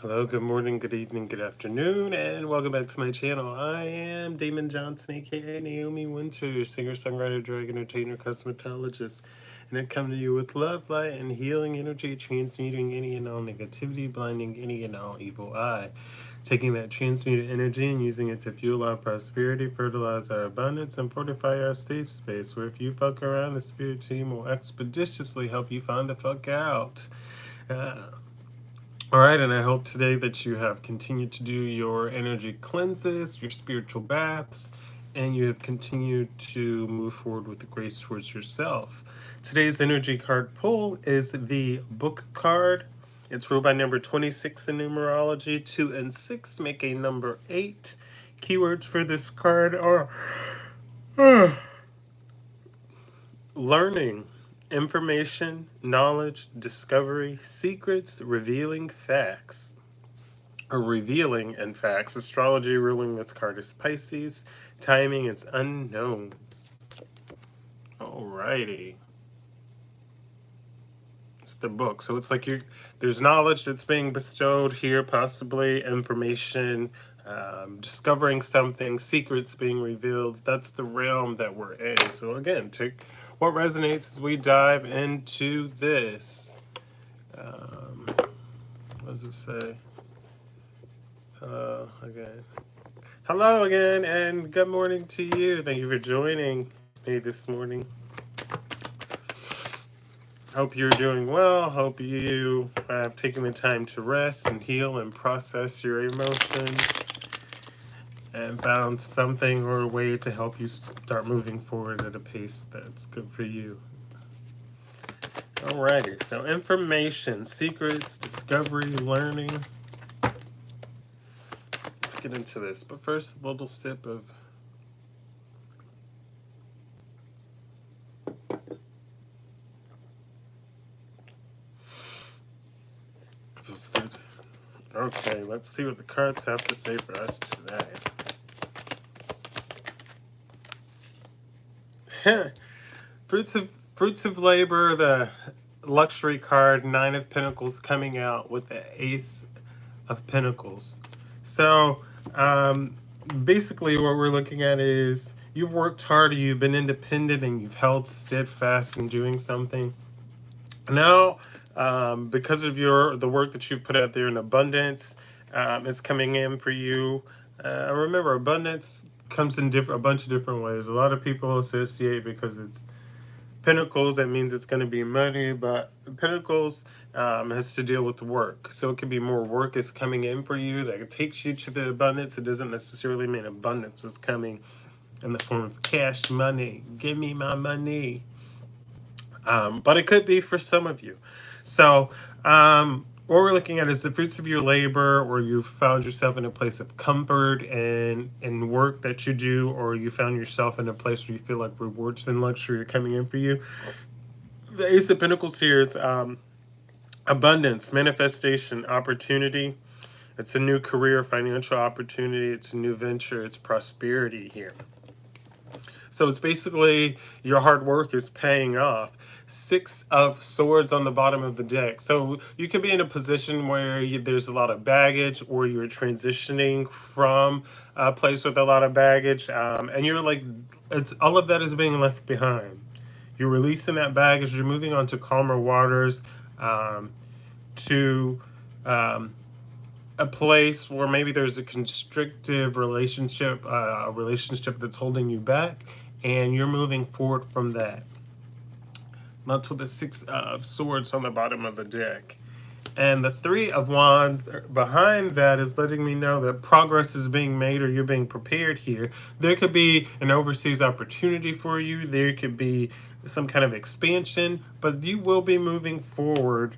Hello, good morning, good evening, good afternoon, and welcome back to my channel. I am Damon Johnson, aka Naomi Wynters, singer, songwriter, drag entertainer, cosmetologist, and I come to you with love, light, and healing energy, transmuting any and all negativity, blinding any and all evil eye. Taking that transmuted energy and using it to fuel our prosperity, fertilize our abundance, and fortify our safe space, where if you fuck around, the spirit team will expeditiously help you find the fuck out. Uh, all right, and I hope today that you have continued to do your energy cleanses, your spiritual baths, and you have continued to move forward with the grace towards yourself. Today's energy card pull is the book card. It's ruled by number 26 in numerology. 2 and 6 make a number 8. Keywords for this card are learning, information, knowledge, discovery, secrets, revealing facts. Or revealing and facts. Astrology ruling this card is Pisces. Timing is unknown. Alrighty. It's the book. So it's like there's knowledge that's being bestowed here, possibly information, discovering something, secrets being revealed. That's the realm that we're in. So again, take what resonates as we dive into this. What does it say? Again. Hello again, and good morning to you. Thank you for joining me this morning. Hope you're doing well. Hope you have taken the time to rest and heal and process your emotions and found something or a way to help you start moving forward at a pace that's good for you. Alrighty, so information, secrets, discovery, learning. Let's get into this. But first, a little sip of feels good. Okay, let's see what the cards have to say for us today. Fruits of labor, the luxury card, 9 of Pentacles coming out with the Ace of Pentacles. So basically what we're looking at is you've worked hard, you've been independent, and you've held steadfast in doing something. Now, because of the work that you've put out there in abundance is coming in for you. Remember, abundance comes in a bunch of different ways. A lot of people associate because it's Pentacles, that means it's going to be money, but Pentacles has to deal with work. So it could be more work is coming in for you that takes you to the abundance. It doesn't necessarily mean abundance is coming in the form of cash money. Give me my money. But it could be for some of you. So what we're looking at is the fruits of your labor, or you've found yourself in a place of comfort and work that you do, or you found yourself in a place where you feel like rewards and luxury are coming in for you. The Ace of Pentacles here is abundance, manifestation, opportunity. It's a new career, financial opportunity. It's a new venture. It's prosperity here. So it's basically your hard work is paying off. 6 of Swords on the bottom of the deck. So you could be in a position where there's a lot of baggage, or you're transitioning from a place with a lot of baggage, and you're like, it's all of that is being left behind. You're releasing that baggage. You're moving on to calmer waters, to a place where maybe there's a constrictive relationship, a relationship that's holding you back, and you're moving forward from that. That's with the 6 of Swords on the bottom of the deck. And the 3 of Wands behind that is letting me know that progress is being made, or you're being prepared here. There could be an overseas opportunity for you. There could be some kind of expansion, but you will be moving forward.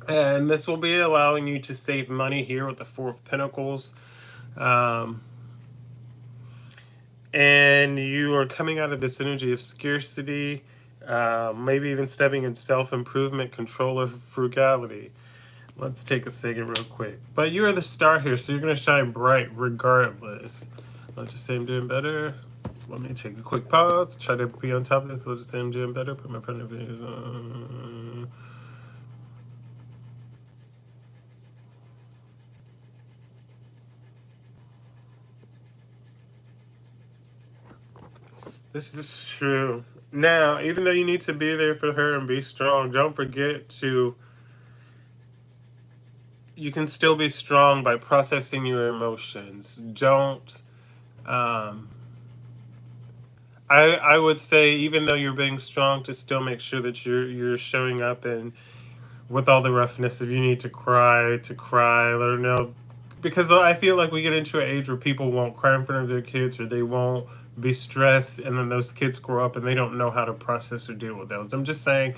And this will be allowing you to save money here with the 4 of Pentacles. And you are coming out of this energy of scarcity, maybe even stepping in self-improvement, control of frugality. Let's take a second real quick. But you are the star here, so you're going to shine bright regardless. Let's just say I'm doing better. Let me take a quick pause. Try to be on top of this. Let's just say I'm doing better. Put my pen on. This is true. Now, even though you need to be there for her and be strong, don't forget to, you can still be strong by processing your emotions. Don't, um, I would say, even though you're being strong, to still make sure that you're showing up and with all the roughness. If you need to cry, let her know. Because I feel like we get into an age where people won't cry in front of their kids, or they won't be stressed, and then those kids grow up and they don't know how to process or deal with those. I'm just saying,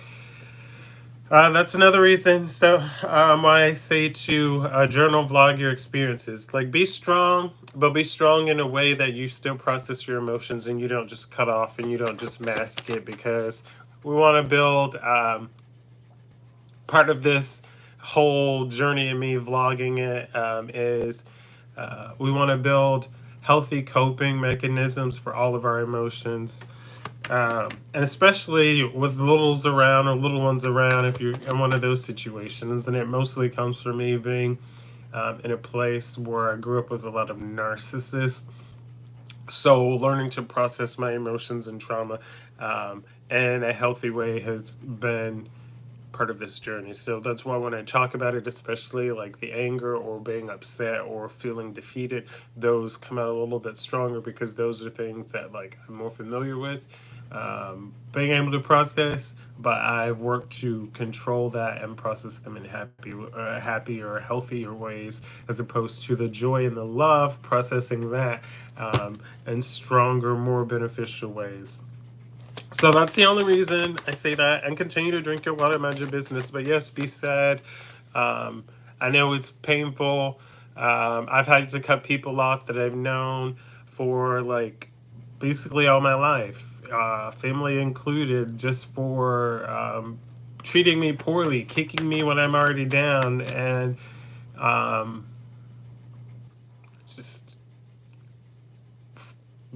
that's another reason. So, why I say to journal, vlog your experiences. Like, be strong, but be strong in a way that you still process your emotions and you don't just cut off and you don't just mask it. Because we want to build, part of this whole journey of me vlogging it, is we want to build healthy coping mechanisms for all of our emotions, and especially with littles around or little ones around, if you're in one of those situations. And it mostly comes from me being in a place where I grew up with a lot of narcissists. So learning to process my emotions and trauma in a healthy way has been part of this journey. So that's why when I talk about it, especially like the anger or being upset or feeling defeated, those come out a little bit stronger, because those are things that like I'm more familiar with, being able to process. But I've worked to control that and process them in happy or healthier ways, as opposed to the joy and the love, processing that in stronger, more beneficial ways. So that's the only reason I say that. And continue to drink your water, mind your business. But yes, be sad. Um, I know it's painful. I've had to cut people off that I've known for like basically all my life, family included, just for treating me poorly, kicking me when I'm already down, and um, just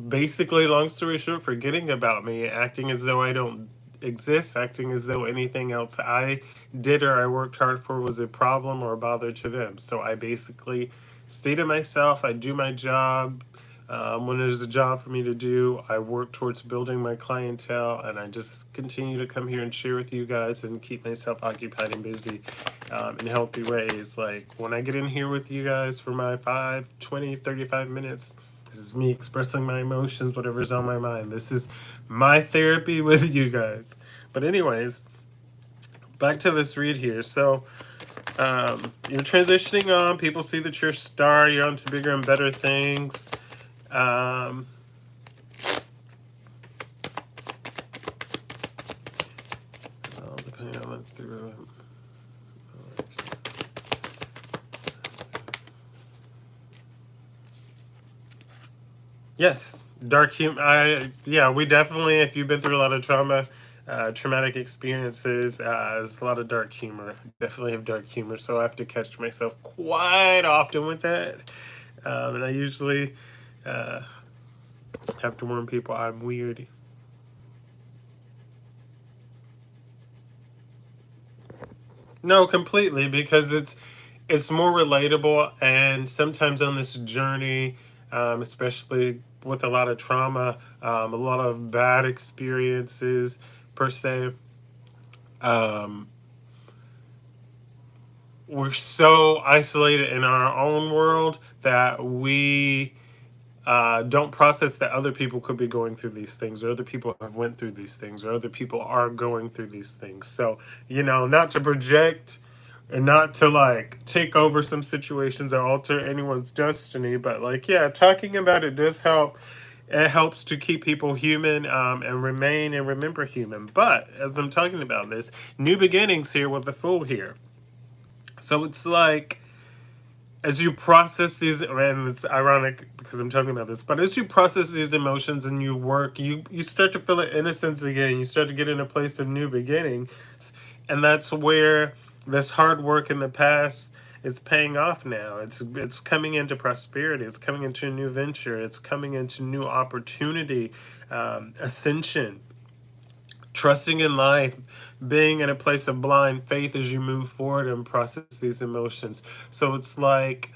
basically, long story short, forgetting about me, acting as though I don't exist, acting as though anything else I did or I worked hard for was a problem or a bother to them. So I basically stay to myself, I do my job. When there's a job for me to do, I work towards building my clientele, and I just continue to come here and share with you guys and keep myself occupied and busy in healthy ways. Like when I get in here with you guys for my 5, 20, 35 minutes, this is me expressing my emotions, whatever's on my mind. This is my therapy with you guys. But anyways, back to this read here. So you're transitioning on. People see that you're a star. You're on to bigger and better things. Um, depending on what through. Yes, dark humor. Yeah, we definitely. If you've been through a lot of traumatic experiences, there's a lot of dark humor. Definitely have dark humor, so I have to catch myself quite often with that. And I usually uh, have to warn people I'm weird. No, completely, because it's more relatable, and sometimes on this journey, especially with a lot of trauma, a lot of bad experiences per se, um, we're so isolated in our own world that we don't process that other people could be going through these things, or other people have went through these things, or other people are going through these things. So, not to project and not to like take over some situations or alter anyone's destiny, but like, yeah, talking about it does help. It helps to keep people human, and remain and remember human. But as I'm talking about this, new beginnings here with the Fool here. So it's like, as you process these, and it's ironic because I'm talking about this, but as you process these emotions and you work, you start to feel innocence again. You start to get in a place of new beginnings, and that's where this hard work in the past is paying off now. It's coming into prosperity. It's coming into a new venture. It's coming into new opportunity, ascension, trusting in life, being in a place of blind faith as you move forward and process these emotions. So it's like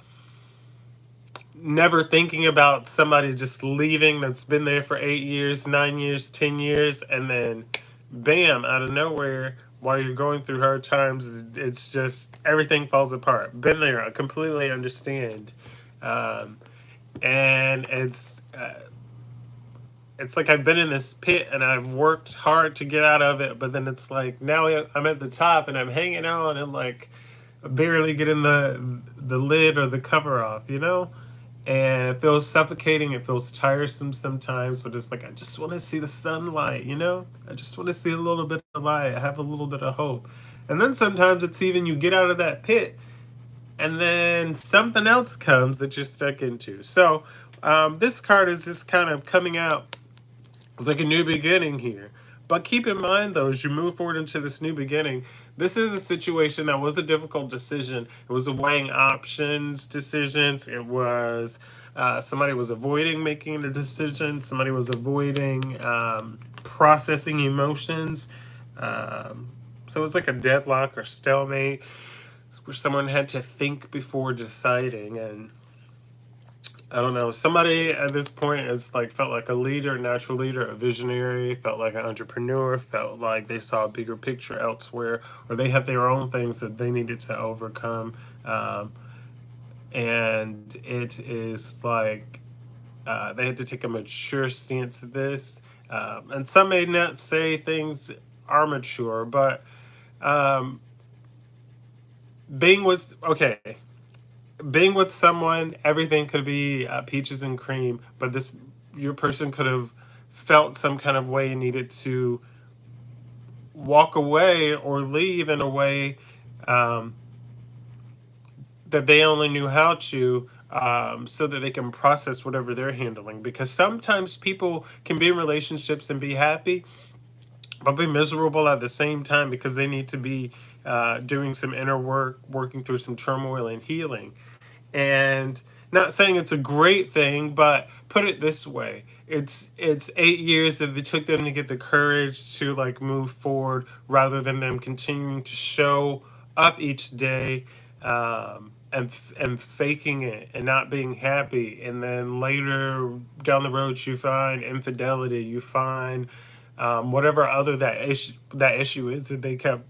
never thinking about somebody just leaving that's been there for 8 years, 9 years, 10 years, and then bam, out of nowhere, while you're going through hard times, it's just everything falls apart. Been there, I completely understand. Um, and it's like I've been in this pit and I've worked hard to get out of it, but then it's like now I'm at the top and I'm hanging on and like barely getting the lid or the cover off, you know? And it feels suffocating, it feels tiresome sometimes, but it's like I just want to see the sunlight, you know? I just want to see a little bit of light. I have a little bit of hope. And then sometimes it's even you get out of that pit and then something else comes that you're stuck into. So this card is just kind of coming out. It's like a new beginning here. But keep in mind, though, as you move forward into this new beginning, this is a situation that was a difficult decision. It was a weighing options decisions. It was somebody was avoiding making a decision. Somebody was avoiding processing emotions. So it was like a deadlock or stalemate where someone had to think before deciding. And I don't know. Somebody at this point is like felt like a leader, a natural leader, a visionary, felt like an entrepreneur, felt like they saw a bigger picture elsewhere, or they had their own things that they needed to overcome. Um, and it is like they had to take a mature stance at this. And some may not say things are mature, but um, being was okay. Being with someone, everything could be peaches and cream, but this your person could have felt some kind of way and needed to walk away or leave in a way um, that they only knew how to, so that they can process whatever they're handling. Because sometimes people can be in relationships and be happy, but be miserable at the same time because they need to be doing some inner work, working through some turmoil and healing. And not saying it's a great thing, but put it this way, it's 8 years that it took them to get the courage to like move forward rather than them continuing to show up each day, and faking it and not being happy. And then later down the road you find infidelity, you find whatever other that issue is that they kept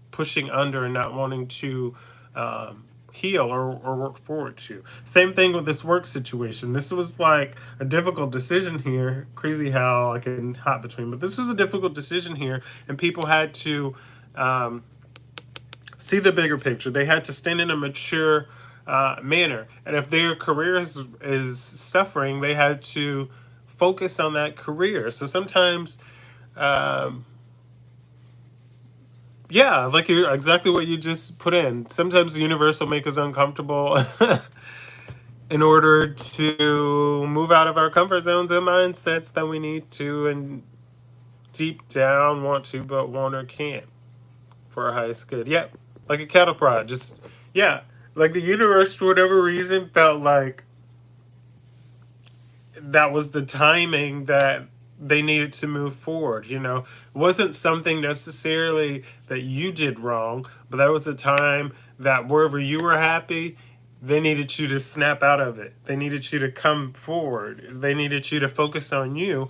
pushing under and not wanting to heal or work forward to. Same thing with this work situation. This was like a difficult decision here. Crazy how I can hop between, but this was a difficult decision here, and people had to see the bigger picture. They had to stand in a mature manner, and if their career is suffering, they had to focus on that career. So sometimes um, yeah, like you exactly what you just put in. Sometimes the universe will make us uncomfortable in order to move out of our comfort zones and mindsets that we need to and deep down want to but won't or can't for our highest good. Yeah, like a cattle prod. Just yeah, like the universe for whatever reason felt like that was the timing that they needed to move forward. It wasn't something necessarily that you did wrong, but that was the time that wherever you were happy, they needed you to snap out of it. They needed you to come forward. They needed you to focus on you.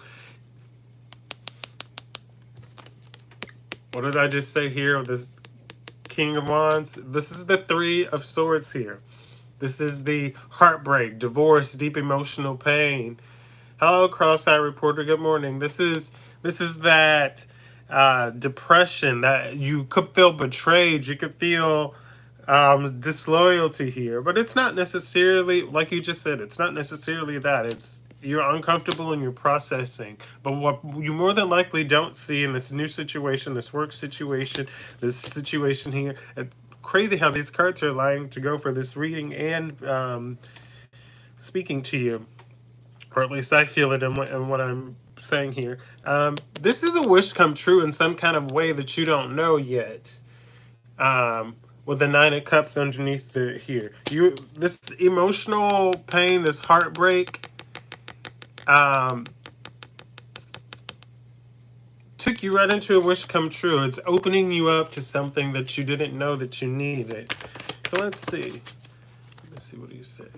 What did I just say here? This King of Wands. This is the Three of Swords here. This is the heartbreak, divorce, deep emotional pain. Hello, cross-eyed reporter. Good morning. This is that depression that you could feel betrayed. You could feel disloyalty here, but it's not necessarily like you just said. It's not necessarily that. It's you're uncomfortable and you're processing. But what you more than likely don't see in this new situation, this work situation, this situation here. Crazy how these cards are lying to go for this reading and speaking to you, or at least I feel it in what I'm saying here. This is a wish come true in some kind of way that you don't know yet. With the Nine of Cups underneath here, this emotional pain, this heartbreak, took you right into a wish come true. It's opening you up to something that you didn't know that you needed. So let's see. Let's see what he said.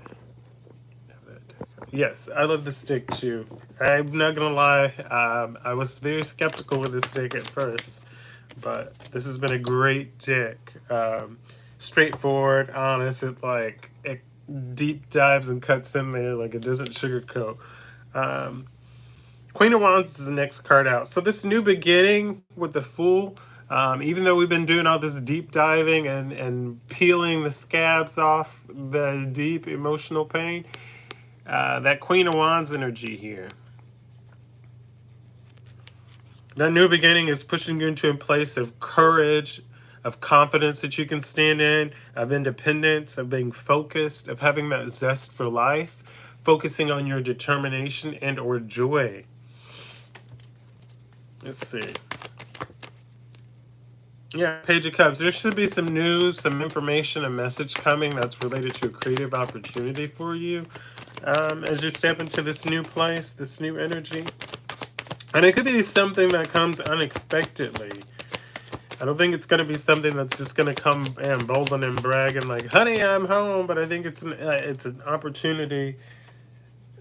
Yes, I love the stick too. I'm not gonna lie, I was very skeptical with this deck at first, but this has been a great deck. Straightforward, honest, it deep dives and cuts in there, like it doesn't sugarcoat. Um, Queen of Wands is the next card out. So this new beginning with the Fool, even though we've been doing all this deep diving and peeling the scabs off the deep emotional pain, that Queen of Wands energy here. That new beginning is pushing you into a place of courage, of confidence that you can stand in, of independence, of being focused, of having that zest for life, focusing on your determination and or joy. Let's see. Yeah, Page of Cups. There should be some news, some information, a message coming that's related to a creative opportunity for you as you step into this new place, this new energy. And it could be something that comes unexpectedly. I don't think it's going to be something that's just going to come and bolding and bragging like, honey, I'm home. But I think it's an opportunity.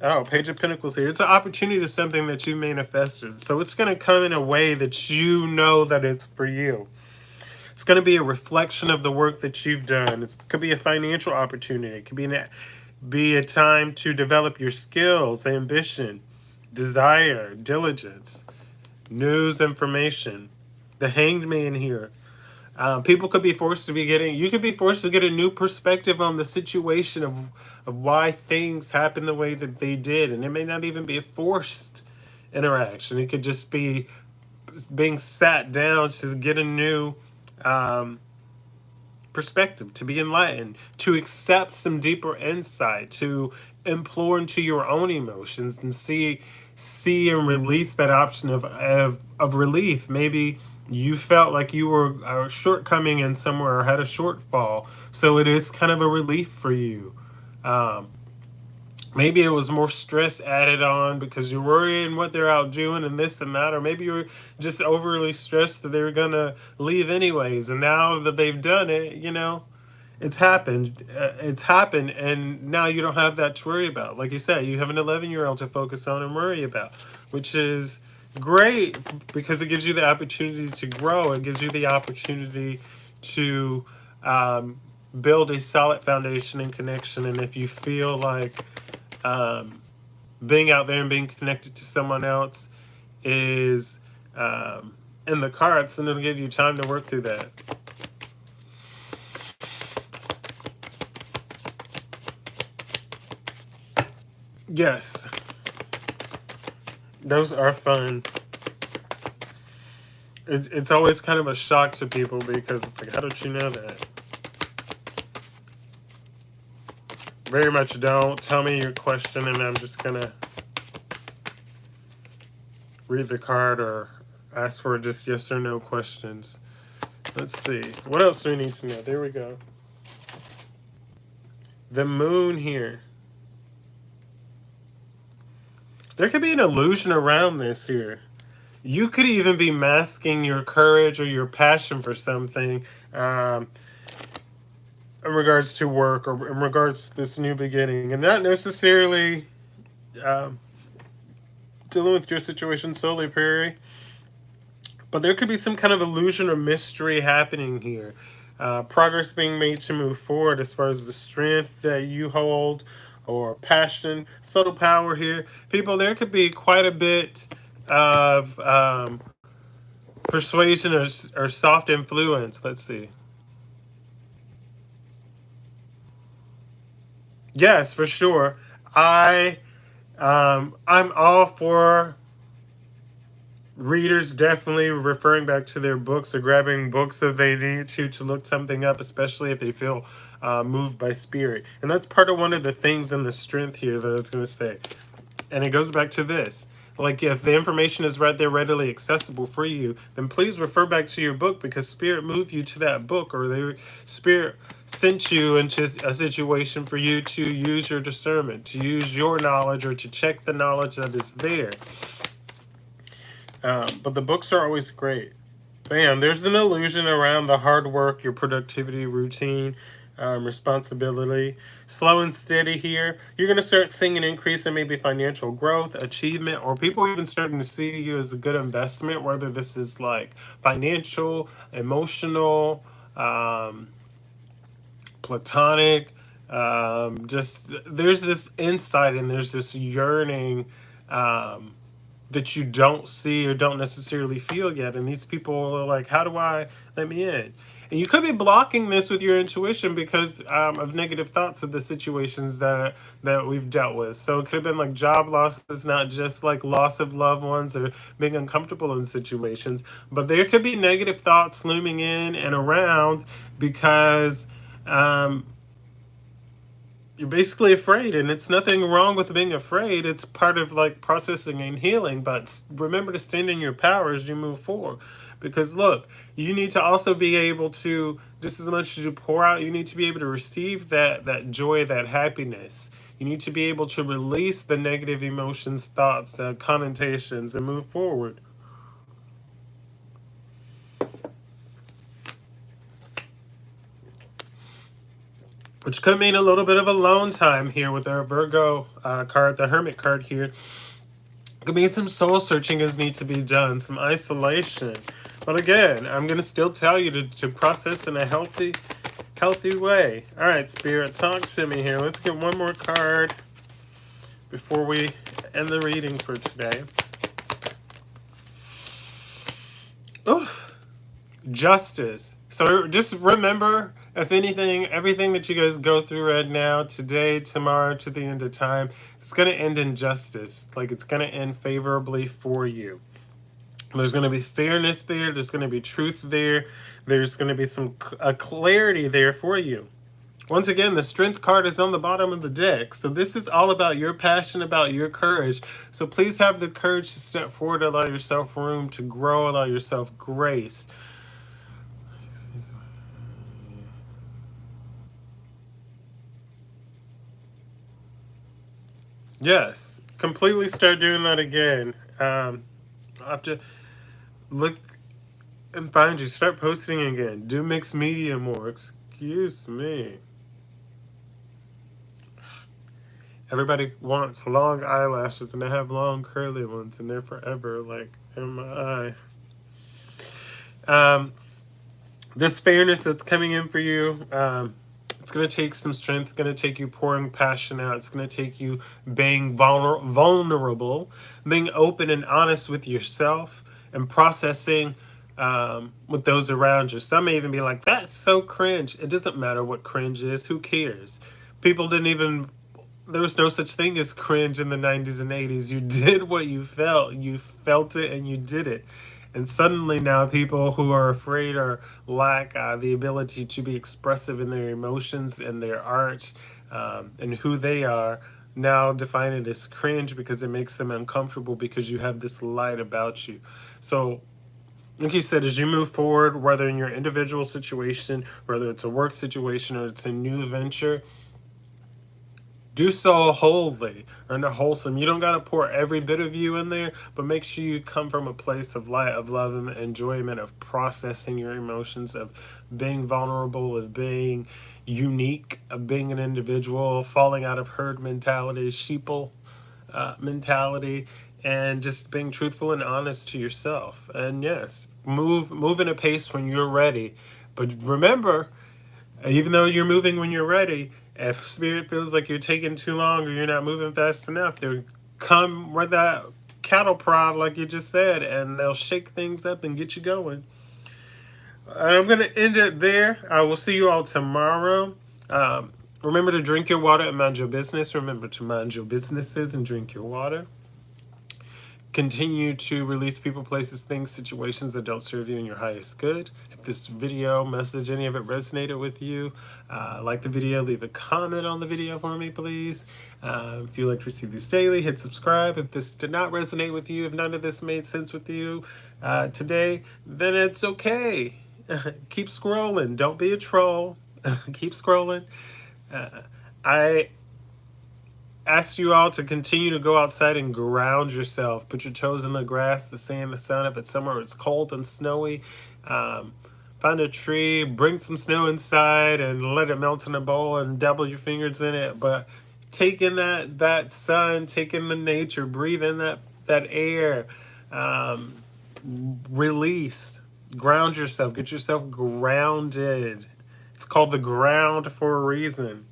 Oh, Page of Pentacles here. It's an opportunity to something that you manifested. So it's going to come in a way that you know that it's for you. It's going to be a reflection of the work that you've done. It could be a financial opportunity. It could be a time to develop your skills, ambition, desire, diligence, news, information. The Hanged Man here. People could be forced to be getting, you could be forced to get a new perspective on the situation of why things happen the way that they did. And it may not even be a forced interaction. It could just be being sat down to get a new perspective, to be enlightened, to accept some deeper insight, to implore into your own emotions and see and release that option of relief. Maybe you felt like you were a shortcoming in somewhere or had a shortfall, so it is kind of a relief for you. Maybe it was more stress added on because you're worrying what they're out doing and this and that, or maybe you're just overly stressed that they're gonna leave anyways, and now that they've done it, it's happened. It's happened, and now you don't have that to worry about. Like you said, you have an 11-year-old to focus on and worry about, which is great because it gives you the opportunity to grow. It gives you the opportunity to build a solid foundation and connection. And if you feel like being out there and being connected to someone else is in the cards, then it'll give you time to work through that. Yes, those are fun. It's always kind of a shock to people because it's like, how did you know that? Very much don't. Tell me your question and I'm just gonna read the card or ask for just yes or no questions. Let's see. What else do we need to know? There we go. The moon here. There could be an illusion around this here. You could even be masking your courage or your passion for something in regards to work or in regards to this new beginning. And not necessarily dealing with your situation solely, Perry. But there could be some kind of illusion or mystery happening here. Progress being made to move forward as far as the strength that you hold or passion, subtle power here. People, there could be quite a bit of persuasion or soft influence. Let's see. Yes, for sure. I'm all for readers definitely referring back to their books or grabbing books if they need to look something up, especially if they feel moved by spirit. And that's part of one of the things in the strength here that I was going to say. And it goes back to this. Like, if the information is right there readily accessible for you, then please refer back to your book because spirit moved you to that book, or the spirit sent you into a situation for you to use your discernment, to use your knowledge, or to check the knowledge that is there. But the books are always great. Bam, there's an illusion around the hard work, your productivity routine. responsibility. Slow and steady here. You're going to start seeing an increase in maybe financial growth, achievement, or people even starting to see you as a good investment, whether this is like financial, emotional, platonic. Just there's this insight and there's this yearning that you don't see or don't necessarily feel yet. And these people are like, how do I let me in? And you could be blocking this with your intuition because of negative thoughts of the situations that we've dealt with. So it could have been like job losses, not just like loss of loved ones or being uncomfortable in situations, but there could be negative thoughts looming in and around because um, you're basically afraid, and it's nothing wrong with being afraid. It's part of like processing and healing, but remember to stand in your power as you move forward, because look, you need to also be able to, just as much as you pour out, you need to be able to receive that joy, that happiness. You need to be able to release the negative emotions, thoughts, connotations, and move forward. Which could mean a little bit of alone time here with our Virgo card, the Hermit card here. Could mean some soul searching is need to be done, some isolation. But again, I'm gonna still tell you to process in a healthy way. All right, Spirit, talk to me here. Let's get one more card before we end the reading for today. Oh, justice. So just remember, if anything, everything that you guys go through right now, today, tomorrow, to the end of time, it's going to end in justice. Like it's going to end favorably for you. There's going to be fairness there. There's going to be truth there. There's going to be some a clarity there for you. Once again, the strength card is on the bottom of the deck. So this is all about your passion, about your courage. So please have the courage to step forward, allow yourself room to grow, allow yourself grace. Yes, completely start doing that again. I'll have to look and find you. Start posting again. Do mixed media more. Excuse me. Everybody wants long eyelashes, and I have long curly ones, and they're forever, like in my eye. This fairness that's coming in for you, it's going to take some strength. It's going to take you pouring passion out. It's going to take you being vulnerable, being open and honest with yourself, and processing with those around you. Some may even be like, that's so cringe. It doesn't matter what cringe is. Who cares? People didn't even, there was no such thing as cringe in the 90s and 80s. You did what you felt. You felt it and you did it. And suddenly now people who are afraid or lack the ability to be expressive in their emotions and their art and who they are now define it as cringe because it makes them uncomfortable because you have this light about you. So like you said, as you move forward, whether in your individual situation, whether it's a work situation or it's a new venture, do so wholly or not wholesome. You don't got to pour every bit of you in there, but make sure you come from a place of light, of love, and enjoyment, of processing your emotions, of being vulnerable, of being unique, of being an individual, falling out of herd mentality, sheeple mentality, and just being truthful and honest to yourself. And yes, move in a pace when you're ready. But remember, even though you're moving when you're ready, if spirit feels like you're taking too long or you're not moving fast enough, they'll come with that cattle prod, like you just said, and they'll shake things up and get you going. I'm going to end it there. I will see you all tomorrow. Remember to drink your water and mind your business. Remember to mind your businesses and drink your water. Continue to release people, places, things, situations that don't serve you in your highest good. If this video, message, any of it resonated with you, like the video, leave a comment on the video for me, please. If you like to receive these daily, hit subscribe. If this did not resonate with you, if none of this made sense with you today, then it's okay. Keep scrolling. Don't be a troll. Keep scrolling. I ask you all to continue to go outside and ground yourself. Put your toes in the grass, the sand, the sun. If it's somewhere it's cold and snowy, Find a tree, bring some snow inside, and let it melt in a bowl, and dabble your fingers in it. But take in that sun, take in the nature, breathe in that air, um, release, ground yourself, get yourself grounded. It's called the ground for a reason.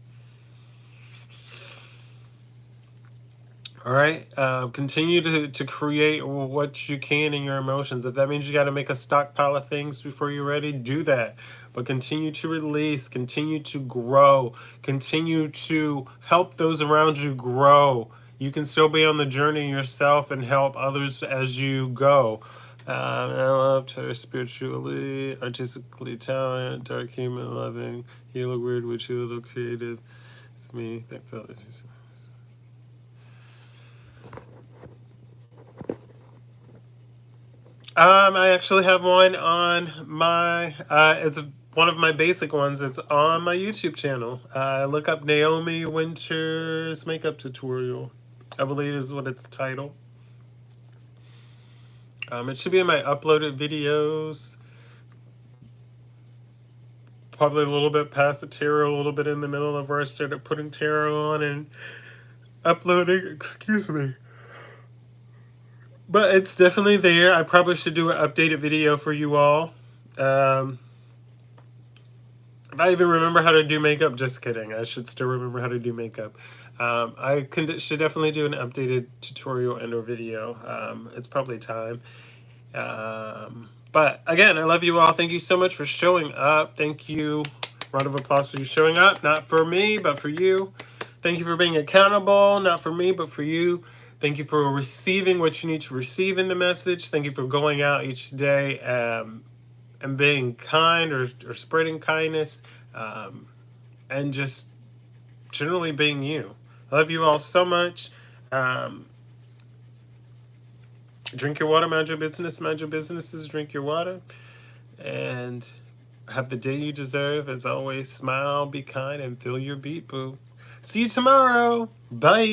All right. Continue to create what you can in your emotions. If that means you got to make a stockpile of things before you're ready, do that. But continue to release, continue to grow, continue to help those around you grow. You can still be on the journey yourself and help others as you go. I love her spiritually, artistically talented, dark human loving, healer weird, witchy, little creative. It's me. Thanks, others. I actually have one on my. It's one of my basic ones. It's on my YouTube channel. Look up Naomi Wynters makeup tutorial. I believe is what it's titled. It should be in my uploaded videos. Probably a little bit past the tarot, a little bit in the middle of where I started putting tarot on and uploading. Excuse me. But it's definitely there. I probably should do an updated video for you all. If I even remember how to do makeup, just kidding. I should still remember how to do makeup. Should definitely do an updated tutorial and or video. It's probably time. But again, I love you all. Thank you so much for showing up. Thank you. Round of applause for you showing up. Not for me, but for you. Thank you for being accountable. Not for me, but for you. Thank you for receiving what you need to receive in the message. Thank you for going out each day and being kind or spreading kindness and just generally being you. I love you all so much. Drink your water, mind your business, mind your businesses, drink your water. And have the day you deserve. As always, smile, be kind, and feel your beat, boo. See you tomorrow. Bye.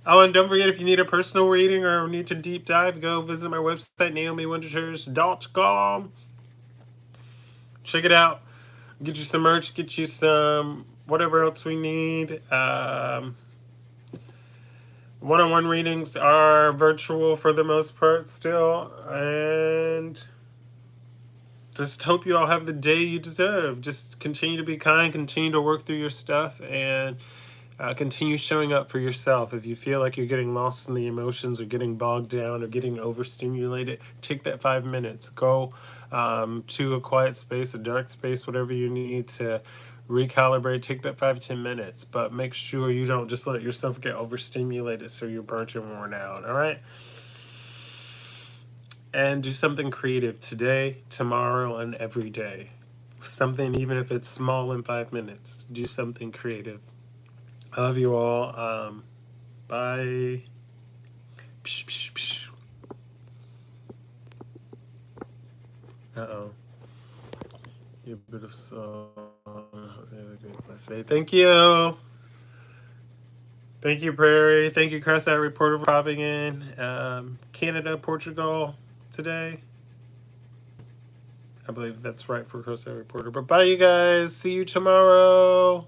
Oh, and don't forget, if you need a personal reading or need to deep dive, go visit my website, naomiwinters.com. Check it out. Get you some merch, get you some whatever else we need. One-on-one readings are virtual for the most part still. And just hope you all have the day you deserve. Just continue to be kind, continue to work through your stuff, and continue showing up for yourself. If you feel like you're getting lost in the emotions or getting bogged down or getting overstimulated, take that 5 minutes. Go to a quiet space, a dark space, whatever you need to recalibrate. Take that 5-10 minutes, but make sure you don't just let yourself get overstimulated so you're burnt and worn out. All right? And do something creative today, tomorrow, and every day. Something, even if it's small, in 5 minutes. Do something creative. I love you all. Bye. Psh, psh, psh. Uh-oh. You bit of song. Thank you. Thank you, Prairie. Thank you, Cross-Out Reporter, for popping in. Canada, Portugal today. I believe that's right for Cross-Out Reporter. But bye, you guys. See you tomorrow.